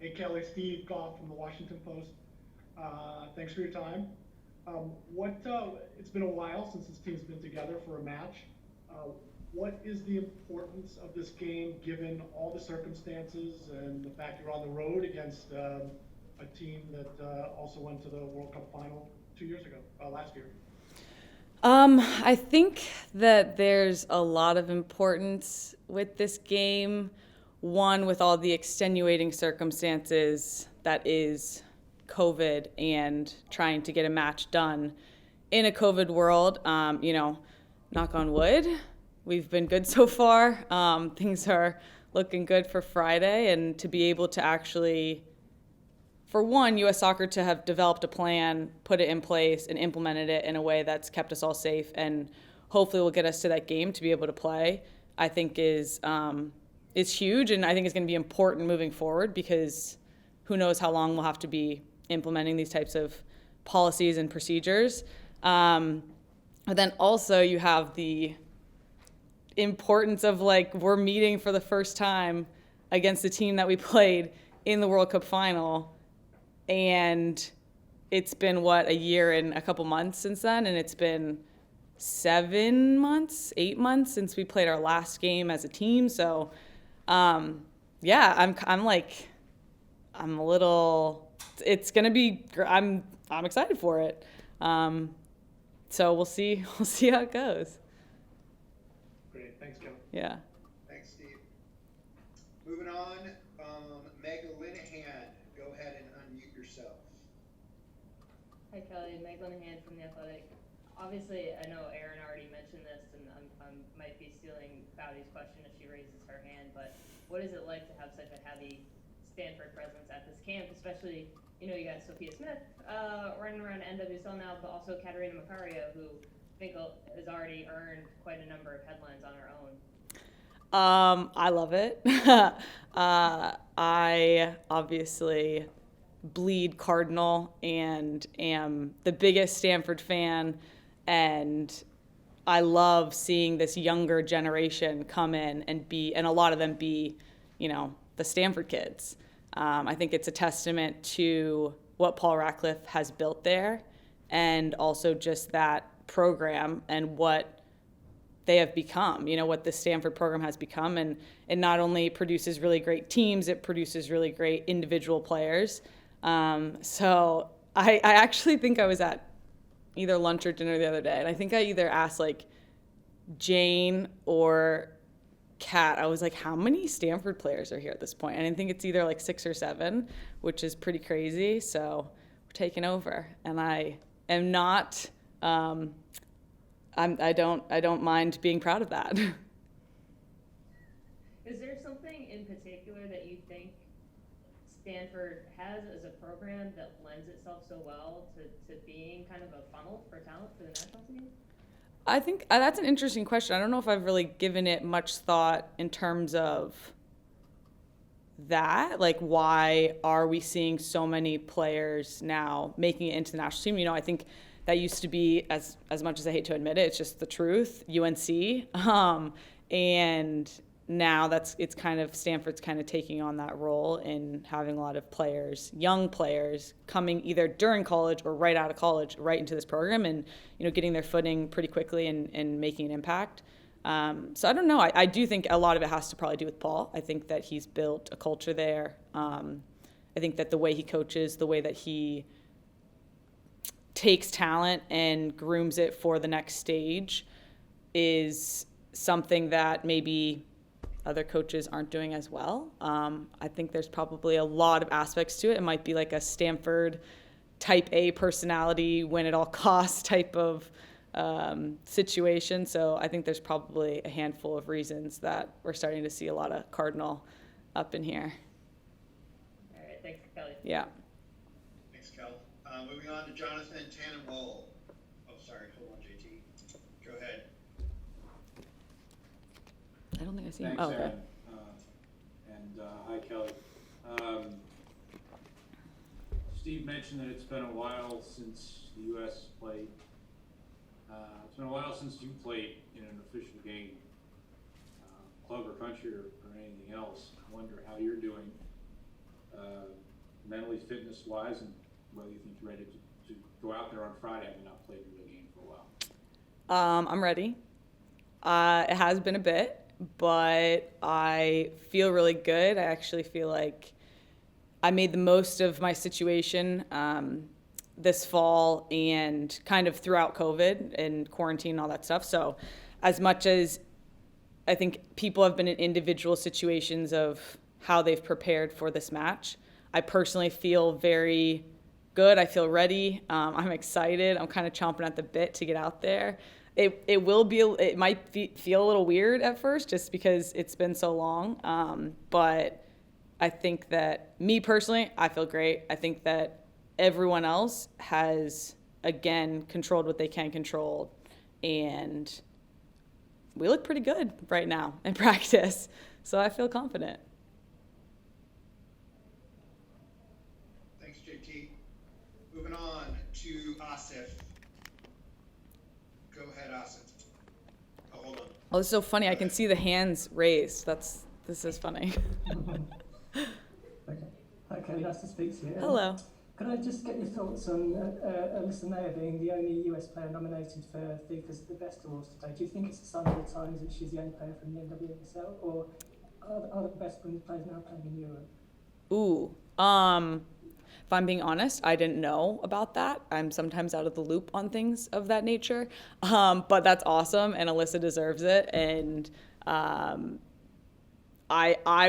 Hey Kelly, Steve Goff from the Washington Post. Thanks for your time. It's been a while since this team's been together for a match. Uh, what is the importance of this game given all the circumstances and the fact you're on the road against a team that also went to the World Cup final 2 years ago, last year? I think that there's a lot of importance with this game. One, with all the extenuating circumstances that is COVID and trying to get a match done in a COVID world. Knock on wood, we've been good so far. Things are looking good for Friday, and to be able to actually, for one, U.S. Soccer to have developed a plan, put it in place, and implemented it in a way that's kept us all safe and hopefully will get us to that game to be able to play, I think is huge, and I think it's going to be important moving forward because who knows how long we'll have to be implementing these types of policies and procedures. But then also you have the importance of we're meeting for the first time against the team that we played in the World Cup final, and it's been a year and a couple months since then, and it's been 7 months, 8 months since we played our last game as a team. So yeah, I'm a little, it's gonna be, I'm excited for it. So we'll see how it goes. Great, thanks, Kelly. Yeah. Thanks, Steve. Moving on, Meg Linehan, go ahead and unmute yourself. Hi Kelly, Meg Linehan from The Athletic. Obviously, I know Erin already mentioned this, and I might be stealing Bowdy's question if she raises her hand, but what is it like to have such a heavy Stanford presence at this camp, especially, you got Sophia Smith running around NWSL now, but also Katerina Macario, who I think has already earned quite a number of headlines on her own. I love it. I obviously bleed Cardinal and am the biggest Stanford fan, and I love seeing this younger generation come in and a lot of them be, the Stanford kids. I think it's a testament to what Paul Ratcliffe has built there, and also just that program and what they have become, what the Stanford program has become. And it not only produces really great teams, it produces really great individual players. So I actually think I was at either lunch or dinner the other day, and I think I either asked Jane or Kat, I was like, how many Stanford players are here at this point? And I think it's either 6 or 7, which is pretty crazy. So we're taking over, and I am not. I don't mind being proud of that. Is there something in particular that you think Stanford has as a program that lends itself so well to being kind of a funnel for talent for the national team? I think that's an interesting question. I don't know if I've really given it much thought in terms of that. Why are we seeing so many players now making it into the national team? I think that used to be, as much as I hate to admit it, it's just the truth, UNC. And now it's kind of Stanford's kind of taking on that role in having a lot of players, young players, coming either during college or right out of college, right into this program, and getting their footing pretty quickly and making an impact. So I don't know. I do think a lot of it has to probably do with Paul. I think that he's built a culture there. I think that the way he coaches, the way that he takes talent and grooms it for the next stage is something that maybe other coaches aren't doing as well. I think there's probably a lot of aspects to it. It might be like a Stanford type A personality, win at all costs type of situation. So I think there's probably a handful of reasons that we're starting to see a lot of Cardinal up in here. All right, thanks, Kelly. Yeah. Thanks, Kel. Moving on to Jonathan Tannenwald. Oh, sorry. Hold on, JT. Go ahead. I don't think I see him. Thanks, Oh, okay. Aaron. And hi, Kelly. Steve mentioned that it's been a while since the U.S. played. It's been a while since you played in an official game, club or country or anything else. I wonder how you're doing. mentally, fitness-wise, and whether you think you're ready to go out there on Friday having not played a real game for a while. I'm ready. It has been a bit, but I feel really good. I actually feel like I made the most of my situation this fall and kind of throughout COVID and quarantine and all that stuff. So as much as I think people have been in individual situations of how they've prepared for this match, I personally feel very good. I feel ready. I'm excited. I'm kind of chomping at the bit to get out there. It might feel a little weird at first just because it's been so long. But I think that me personally, I feel great. I think that everyone else has, again, controlled what they can control. And we look pretty good right now in practice. So I feel confident. Thanks, JT. Moving on to Asif. Go ahead, Asif. Oh, hold on. Oh, it's so funny. I can see the hands raised. This is funny. Okay, nice to speak to you. Hello. Could I just get your thoughts on Alyssa Mayer being the only US player nominated for FIFA's The Best Awards today? Do you think it's a sign of the times that she's the only player from the NWSL, or are the best women's players now playing in Europe? Ooh. If I'm being honest, I didn't know about that. I'm sometimes out of the loop on things of that nature. But that's awesome, and Alyssa deserves it. And I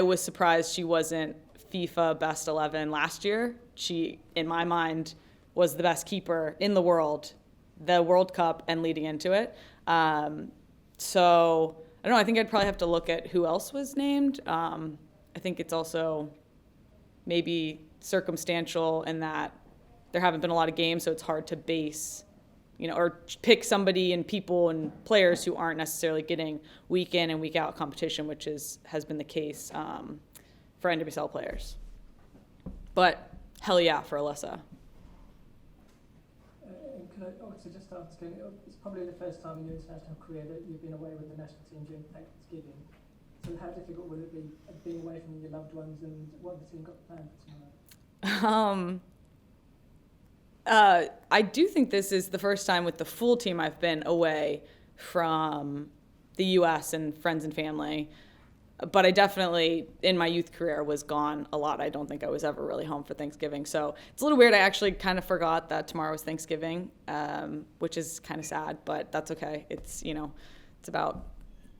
was surprised she wasn't FIFA Best 11 last year. She, in my mind, was the best keeper in the world, the World Cup and leading into it. So, I don't know, I think I'd probably have to look at who else was named. I think it's also maybe circumstantial in that there haven't been a lot of games, so it's hard to base, or pick somebody and people and players who aren't necessarily getting week in and week out competition, which has been the case for NWSL players. But hell yeah for Alyssa. Could I also just ask, it's probably the first time in your international career that you've been away with the national team during Thanksgiving. So how difficult will it be being away from your loved ones, and what have the team got planned for tomorrow? I do think this is the first time with the full team I've been away from the U.S. and friends and family. But I definitely, in my youth career, was gone a lot. I don't think I was ever really home for Thanksgiving. So it's a little weird. I actually kind of forgot that tomorrow was Thanksgiving, which is kind of sad, but that's okay. It's, it's about,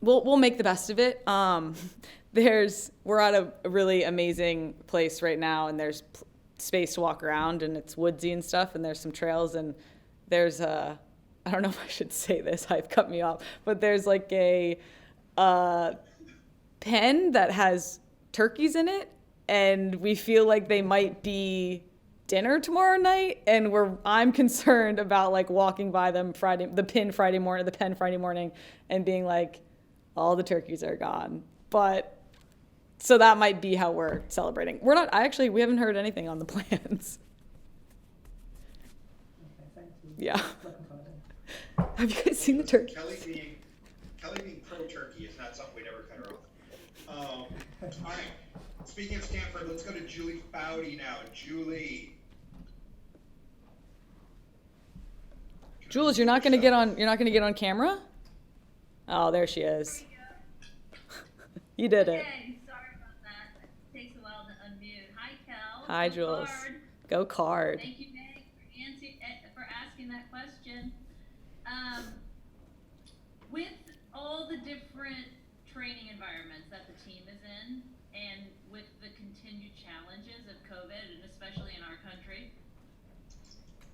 we'll make the best of it. We're at a really amazing place right now, and there's space to walk around, and it's woodsy and stuff, and there's some trails, and there's I don't know if I should say this, I've cut me off, but there's like a pen that has turkeys in it, and we feel like they might be dinner tomorrow night, and I'm concerned about like walking by them the pen Friday morning and being like, all the turkeys are gone. But so that might be how we're celebrating. We haven't heard anything on the plans. Okay, thank you. Yeah. Welcome, Friday. Have you guys seen the turkey? Kelley being pro-turkey is not something we'd ever cut her off. All right. Speaking of Stanford, let's go to Julie Foudy now. Julie. Jules, you're not gonna get on camera? Oh, there she is. You did it. Okay, sorry about that. It takes a while to unmute. Hi, Kel. Hi, Go Jules. Card. Go Card. Thank you, Meg, for asking that question. With all the different training environments that the team is in, and with the continued challenges of COVID, and especially in our country,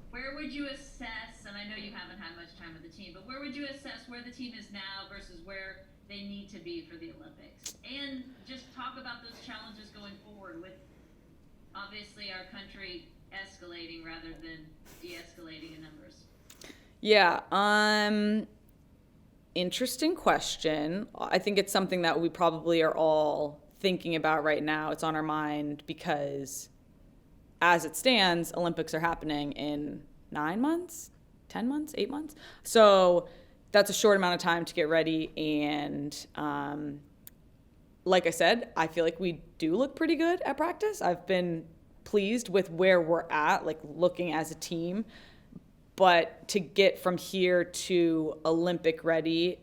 where would you assess, and I know you haven't had much time with the team, but where would you assess where the team is now versus where they need to be for the Olympics? And just talk about those challenges going forward with, obviously, our country escalating rather than de-escalating in numbers. Yeah, interesting question. I think it's something that we probably are all thinking about right now. It's on our mind because as it stands, Olympics are happening in 9 months, 10 months, 8 months. So that's a short amount of time to get ready. And like I said, I feel like we do look pretty good at practice. I've been pleased with where we're at, like looking as a team. But to get from here to Olympic ready,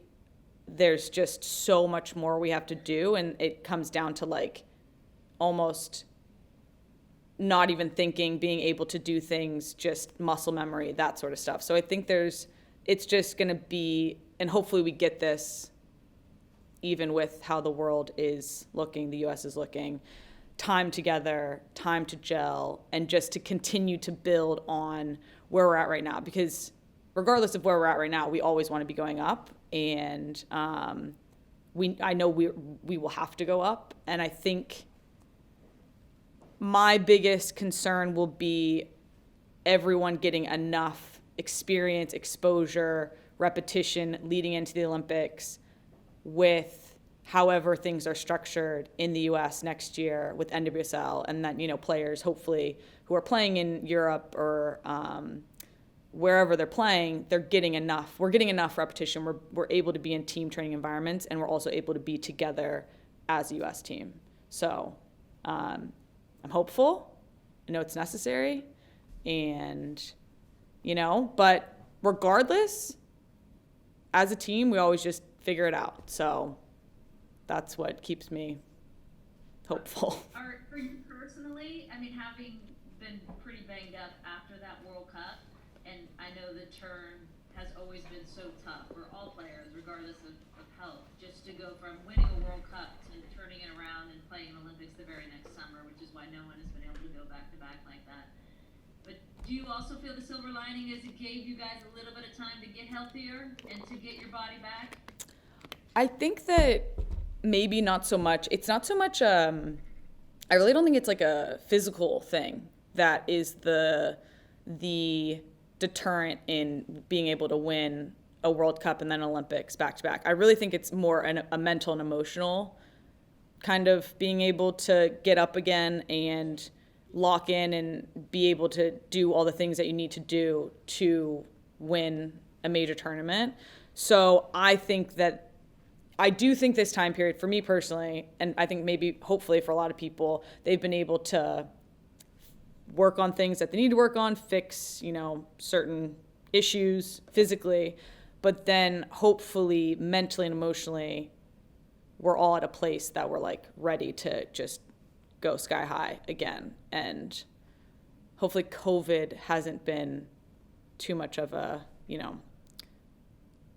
there's just so much more we have to do. And it comes down to like almost not even thinking, being able to do things, just muscle memory, that sort of stuff. So I think it's just going to be, and hopefully we get this even with how the world is looking, the US is looking, time together, time to gel, and just to continue to build on where we're at right now. Because regardless of where we're at right now, we always want to be going up. And I know we will have to go up. And I think my biggest concern will be everyone getting enough experience, exposure, repetition leading into the Olympics with however things are structured in the US next year with NWSL, and that, players hopefully who are playing in Europe or wherever they're playing, they're getting enough. We're getting enough repetition. We're able to be in team training environments, and we're also able to be together as a US team. So I'm hopeful. I know it's necessary. And, but regardless, as a team, we always just figure it out. So that's what keeps me hopeful. For you personally, having been pretty banged up after that World Cup, and I know the turn has always been so tough for all players, regardless of health, just to go from winning a World Cup to turning it around and playing Olympics the very next summer, which is why no one has been able to go back to back like that. But do you also feel the silver lining is it gave you guys a little bit of time to get healthier and to get your body back? I think that maybe not so much. It's not so much, I really don't think it's like a physical thing that is the deterrent in being able to win a World Cup and then Olympics back to back. I really think it's more a mental and emotional kind of being able to get up again and lock in and be able to do all the things that you need to do to win a major tournament. So I do think this time period, for me personally, and I think maybe hopefully for a lot of people, they've been able to work on things that they need to work on, fix, certain issues physically, but then hopefully mentally and emotionally, we're all at a place that we're like ready to just go sky high again. And hopefully COVID hasn't been too much of a,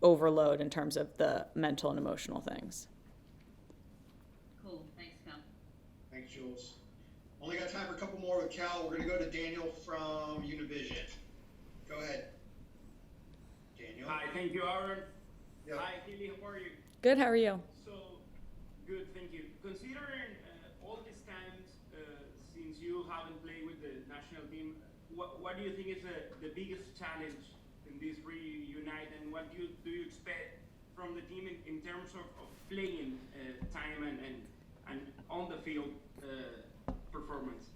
overload in terms of the mental and emotional things. Cool, thanks, Cal. Thanks, Jules. Only got time for a couple more with Cal. We're gonna go to Daniel from Univision. Go ahead. Daniel? Hi, thank you, Aaron. Yep. Hi, Kelley, how are you? Good, how are you? So, good, thank you. Considering all these times since you haven't played with the national team, what do you think is the biggest challenge in this reunite, and what do you expect from the team in terms of playing time and on the field performance?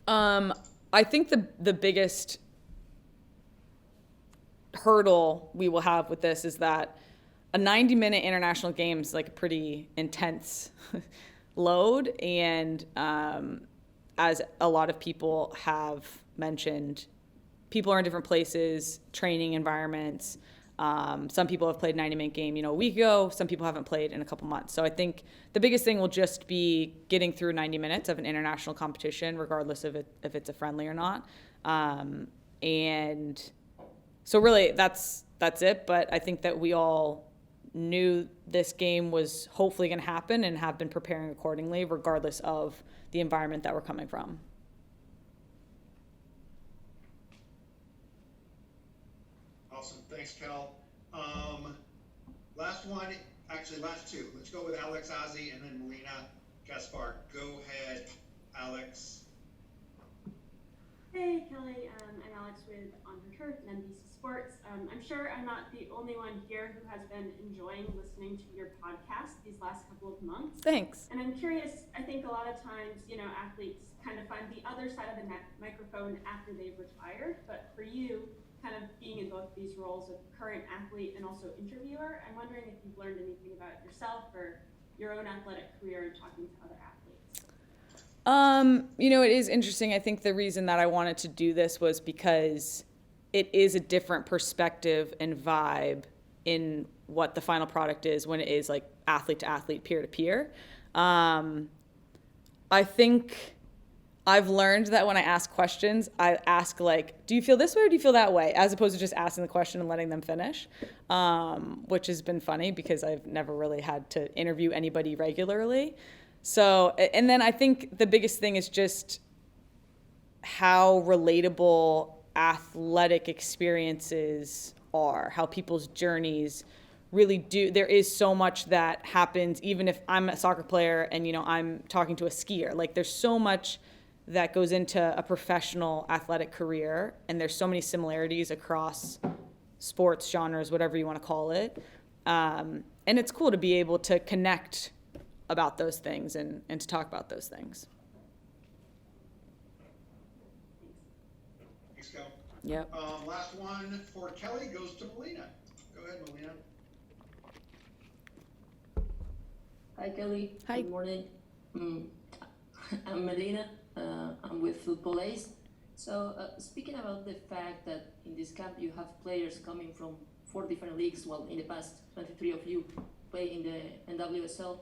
I think the biggest hurdle we will have with this is that a 90-minute international game is like a pretty intense load, and as a lot of people have mentioned, people are in different places, training environments. Some people have played 90-minute game, a week ago. Some people haven't played in a couple months. So I think the biggest thing will just be getting through 90 minutes of an international competition, regardless of if it's a friendly or not. And so really that's it. But I think that we all knew this game was hopefully going to happen and have been preparing accordingly, regardless of the environment that we're coming from. Awesome, thanks, Cal. Last one, actually last two. Let's go with Alex Ozzie and then Melina Gaspar. Go ahead, Alex. Hey, Kelley. I'm Alex with On Her Turf and NBC Sports. I'm sure I'm not the only one here who has been enjoying listening to your podcast these last couple of months. Thanks. And I'm curious, I think a lot of times, athletes kind of find the other side of the microphone after they've retired. But for you, kind of being in both these roles of current athlete and also interviewer, I'm wondering if you've learned anything about yourself or your own athletic career and talking to other athletes. It is interesting. I think the reason that I wanted to do this was because it is a different perspective and vibe in what the final product is when it is like athlete to athlete, peer to peer. I think I've learned that when I ask questions, I ask like, do you feel this way or do you feel that way? As opposed to just asking the question and letting them finish, which has been funny because I've never really had to interview anybody regularly. So, and then I think the biggest thing is just how relatable athletic experiences are, how people's journeys really do. There is so much that happens, even if I'm a soccer player and, I'm talking to a skier. Like, there's so much that goes into a professional athletic career, and there's so many similarities across sports genres, whatever you want to call it. And it's cool to be able to connect about those things and to talk about those things. Thanks, Cal. Yep. Last one for Kelley goes to Melina. Go ahead, Melina. Hi, Kelley. Hi. Good morning. I'm Melina. I'm with Football Ace. So, speaking about the fact that in this camp you have players coming from 4 different leagues, well, in the past 23 of you play in the NWSL,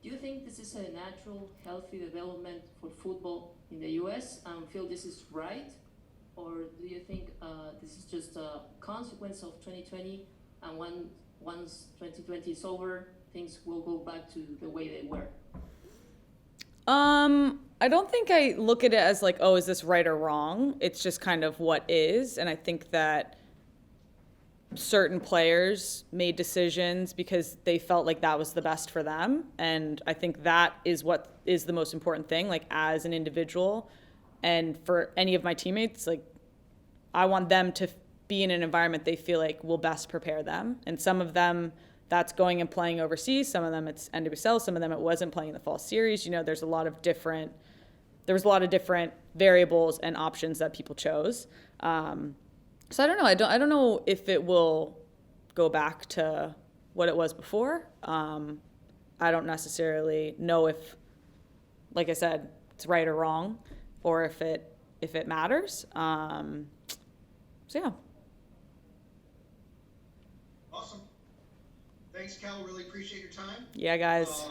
do you think this is a natural, healthy development for football in the US and feel this is right? Or do you think this is just a consequence of 2020 and once 2020 is over, things will go back to the way they were? I don't think I look at it as like, oh, is this right or wrong? It's just kind of what is. And I think that certain players made decisions because they felt like that was the best for them. And I think that is what is the most important thing, like as an individual. And for any of my teammates, like I want them to be in an environment they feel like will best prepare them. And some of them, that's going and playing overseas. Some of them it's NWSL. Some of them it wasn't playing in the fall series. There was a lot of different variables and options that people chose. So I don't know. I don't know if it will go back to what it was before. I don't necessarily know if, like I said, it's right or wrong, or if it matters. So yeah. Awesome. Thanks, Cal. Really appreciate your time. Yeah, guys.